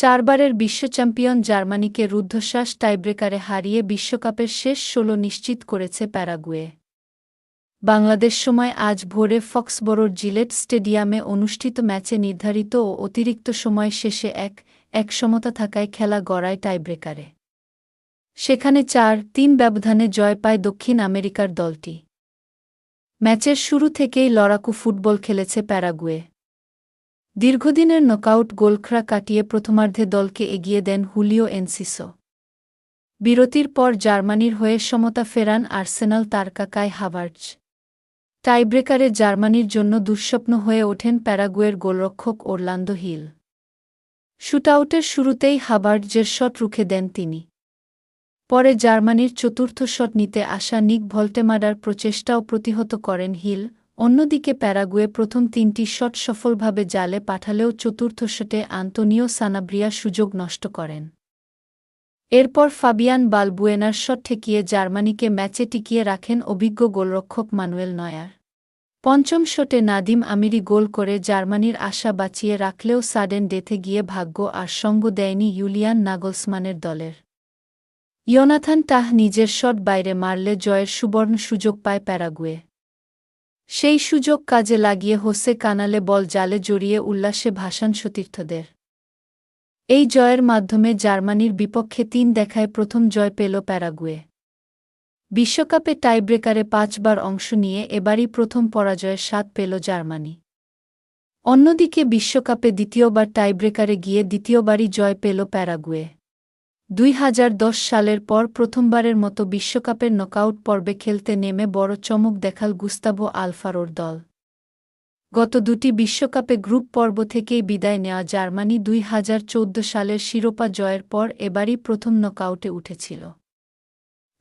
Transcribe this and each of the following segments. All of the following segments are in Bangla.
চারবারের বিশ্বচ্যাম্পিয়ন জার্মানিকে রুদ্ধশ্বাস টাইব্রেকারে হারিয়ে বিশ্বকাপের শেষ ১৬ নিশ্চিত করেছে প্যারাগুয়ে। বাংলাদেশ সময় আজ ভোরে ফক্সবরোর জিলেট স্টেডিয়ামে অনুষ্ঠিত ম্যাচে নির্ধারিত ও অতিরিক্ত সময় শেষে ১-১ সমতা থাকায় খেলা গড়ায় টাইব্রেকারে। সেখানে ৪-৩ ব্যবধানে জয় পায় দক্ষিণ আমেরিকার দলটি। ম্যাচের শুরু থেকেই লড়াকু ফুটবল খেলেছে প্যারাগুয়ে। দীর্ঘদিনের নকআউট গোলখরা কাটিয়ে প্রথমার্ধে দলকে এগিয়ে দেন হুলিও এনসিসো। বিরতির পর জার্মানির হয়ে সমতা ফেরান আর্সেনাল তারকা কাই হাভার্টজ। টাইব্রেকারে জার্মানির জন্য দুঃস্বপ্ন হয়ে ওঠেন প্যারাগুয়ের গোলরক্ষক ওরলান্দো হিল। শুটআউটের শুরুতেই হাভার্টজের শট রুখে দেন তিনি। পরে জার্মানির চতুর্থ শট নিতে আসা নিক ভল্টেমাডার প্রচেষ্টাও প্রতিহত করেন হিল। অন্যদিকে প্যারাগুয়ে প্রথম ৩টি শট সফলভাবে জালে পাঠালেও চতুর্থ শটে আন্তোনিও সানাব্রিয়া সুযোগ নষ্ট করেন। এরপর ফাবিয়ান বালবুয়েনার শট ঠেকিয়ে জার্মানিকে ম্যাচে টিকিয়ে রাখেন অভিজ্ঞ গোলরক্ষক মানুয়েল নয়ার। পঞ্চম শটে নাদিম আমিরি গোল করে জার্মানির আশা বাঁচিয়ে রাখলেও সাডেন ডেথে গিয়ে ভাগ্য আর সঙ্গ দেয়নি ইউলিয়ান নাগলসমানের দলের। ইয়োনাথান টাহ নিজের শট বাইরে মারলে জয়ের সুবর্ণ সুযোগ পায় প্যারাগুয়ে। সেই সুযোগ কাজে লাগিয়ে হোসে কানালে বল জালে জড়িয়ে উল্লাসে ভাসান সতীর্থদের। এই জয়ের মাধ্যমে জার্মানির বিপক্ষে ৩ দেখায় প্রথম জয় পেল প্যারাগুয়ে। বিশ্বকাপে টাইব্রেকারে ৫ বার অংশ নিয়ে এবারই প্রথম পরাজয়ের স্বাদ পেল জার্মানি। অন্যদিকে বিশ্বকাপে দ্বিতীয়বার টাইব্রেকারে গিয়ে দ্বিতীয়বারই জয় পেল প্যারাগুয়ে। ২০১০ সালের পর প্রথমবারের মতো বিশ্বকাপের নকআউট পর্বে খেলতে নেমে বড় চমক দেখাল গুস্তাভো আলফারোর দল। গত দুটি বিশ্বকাপে গ্রুপ পর্ব থেকেই বিদায় নেওয়া জার্মানি ২০১৪ সালের শিরোপা জয়ের পর এবারই প্রথম নকআউটে উঠেছিল।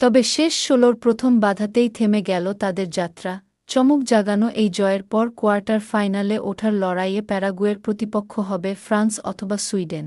তবে শেষ ১৬র প্রথম বাধাতেই থেমে গেল তাদের যাত্রা। চমক জাগানো এই জয়ের পর কোয়ার্টার ফাইনালে ওঠার লড়াইয়ে প্যারাগুয়ের প্রতিপক্ষ হবে ফ্রান্স অথবা সুইডেন।